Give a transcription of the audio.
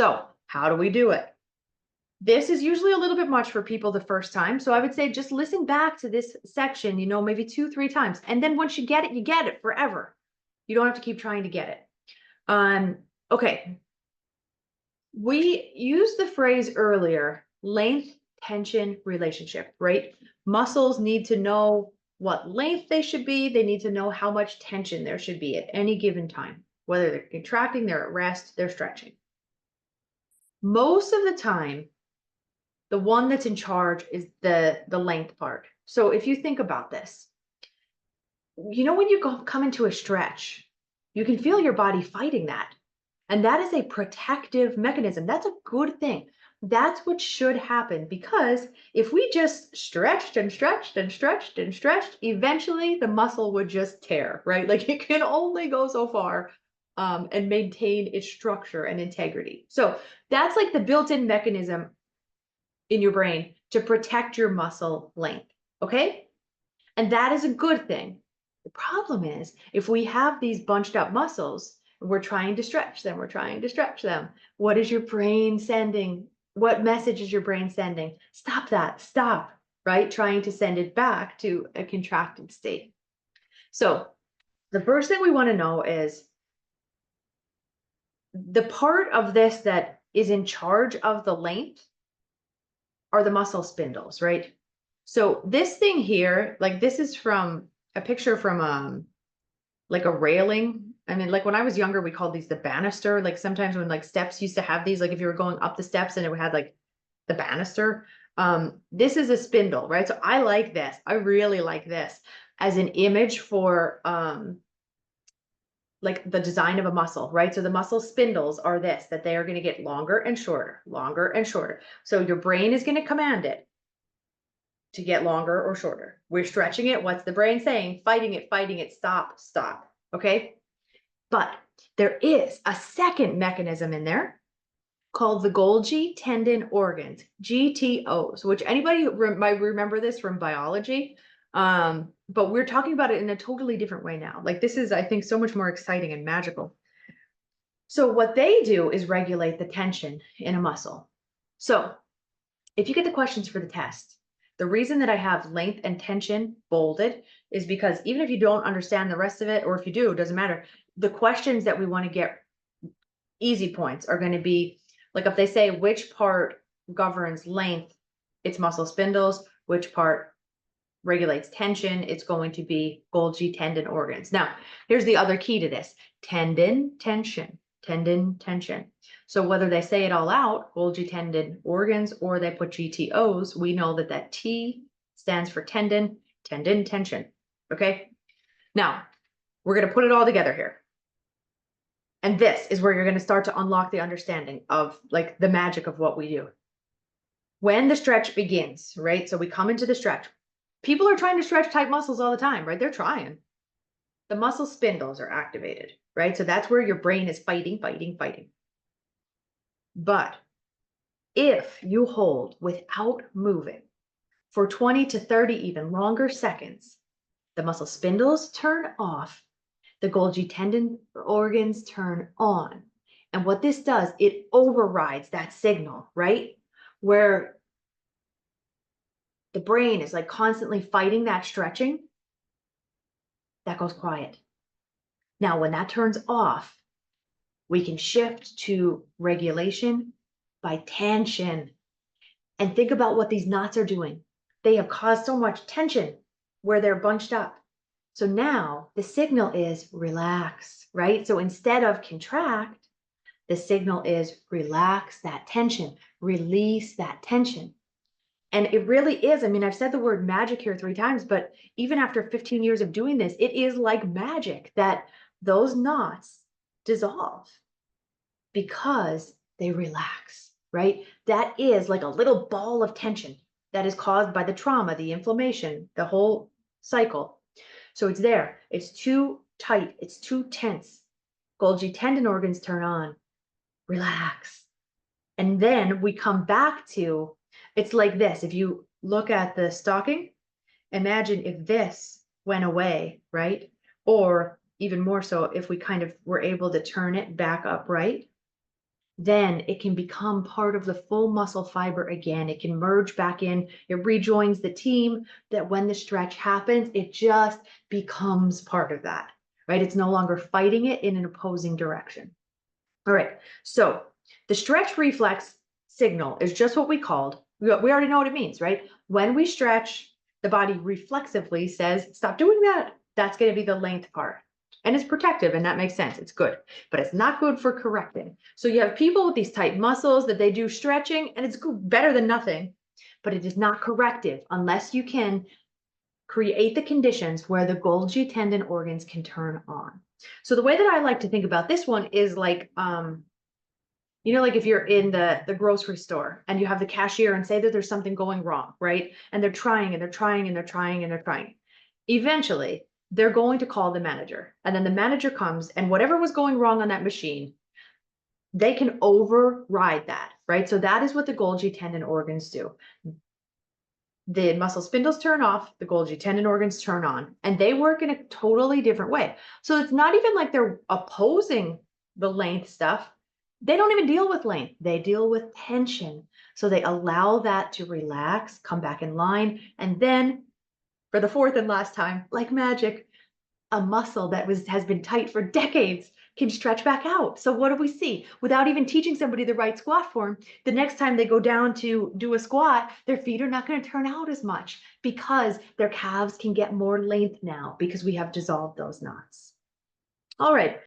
So how do we do it? This is usually a little bit much for people the first time. So I would say just listen back to this section, maybe 2-3 times. And then once you get it, you get it forever. You don't have to keep trying to get it. Okay. We used the phrase earlier, length, tension, relationship, right? Muscles need to know what length they should be. They need to know how much tension there should be at any given time, whether they're contracting, they're at rest, they're stretching. Most of the time, the one that's in charge is the length part. So if you think about this, when you come into a stretch, you can feel your body fighting that. And that is a protective mechanism. That's a good thing. That's what should happen, because if we just stretched and stretched and stretched and stretched, eventually the muscle would just tear, right? Like it can only go so far and maintain its structure and integrity. So that's like the built-in mechanism in your brain to protect your muscle length, okay? And that is a good thing. The problem is if we have these bunched up muscles, we're trying to stretch them, what is your brain sending? What message is your brain sending? Stop that, stop, right? Trying to send it back to a contracted state. So the first thing we want to know is the part of this that is in charge of the length are the muscle spindles, right? So this thing here, like this is from a picture from like a railing. I mean, like when I was younger, we called these the banister. Like sometimes when like steps used to have these, like if you were going up the steps and it had like the banister. This is a spindle, right? So I like this. I really like this as an image for like the design of a muscle, right? So the muscle spindles are this, that they are going to get longer and shorter, longer and shorter. So your brain is going to command it to get longer or shorter. We're stretching it. What's the brain saying? Fighting it, stop, stop. Okay. But there is a second mechanism in there called the Golgi tendon organs, GTOs, which anybody might remember this from biology. But we're talking about it in a totally different way now. Like this is, I think, so much more exciting and magical. So what they do is regulate the tension in a muscle. So if you get the questions for the test, the reason that I have length and tension bolded is because even if you don't understand the rest of it, or if you do, it doesn't matter. The questions that we want to get easy points are going to be like if they say which part governs length, it's muscle spindles, which part regulates tension, it's going to be Golgi tendon organs. Now, here's the other key to this: tendon, tension, tendon, tension. So whether they say it all out, Golgi tendon organs, or they put GTOs, we know that that T stands for tendon, tendon, tension. Okay. Now we're going to put it all together here. And this is where you're going to start to unlock the understanding of like the magic of what we do. When the stretch begins, right? So we come into the stretch. People are trying to stretch tight muscles all the time, right? They're trying. The muscle spindles are activated, right? So that's where your brain is fighting. But if you hold without moving for 20 to 30 even longer seconds, the muscle spindles turn off, the Golgi tendon organs turn on. And what this does, it overrides that signal, right? Where the brain is like constantly fighting that stretching, that goes quiet. Now, when that turns off, we can shift to regulation by tension. And think about what these knots are doing. They have caused so much tension where they're bunched up. So now the signal is relax, right? So instead of contract, the signal is relax that tension, release that tension. And it really is. I mean, I've said the word magic here 3 times, but even after 15 years of doing this, it is like magic that those knots dissolve because they relax, right? That is like a little ball of tension that is caused by the trauma, the inflammation, the whole cycle. So it's there. It's too tight. It's too tense. Golgi tendon organs turn on. Relax. And then we come back to, it's like this. If you look at the stocking, imagine if this went away, right? Or even more so, if we kind of were able to turn it back upright, then it can become part of the full muscle fiber again. It can merge back in, it rejoins the team, that when the stretch happens, it just becomes part of that, right? It's no longer fighting it in an opposing direction. All right, so the stretch reflex signal is just what we called. We already know what it means, right? When we stretch, the body reflexively says, stop doing that. That's going to be the length part. And it's protective, and that makes sense. It's good, but it's not good for correcting. So you have people with these tight muscles that they do stretching, and it's better than nothing, but it is not corrective unless you can create the conditions where the Golgi tendon organs can turn on. So the way that I like to think about this one is like, like if you're in the grocery store and you have the cashier and say that there's something going wrong, right? And they're trying and they're trying and they're trying and they're trying. Eventually, they're going to call the manager. And then the manager comes, and whatever was going wrong on that machine, they can override that, right? So that is what the Golgi tendon organs do. The muscle spindles turn off, the Golgi tendon organs turn on, and they work in a totally different way. So it's not even like they're opposing the length stuff. They don't even deal with length. They deal with tension. So they allow that to relax, come back in line, and then for the fourth and last time, like magic, a muscle that has been tight for decades can stretch back out. So what do we see? Without even teaching somebody the right squat form, the next time they go down to do a squat, their feet are not going to turn out as much because their calves can get more length now because we have dissolved those knots. All right.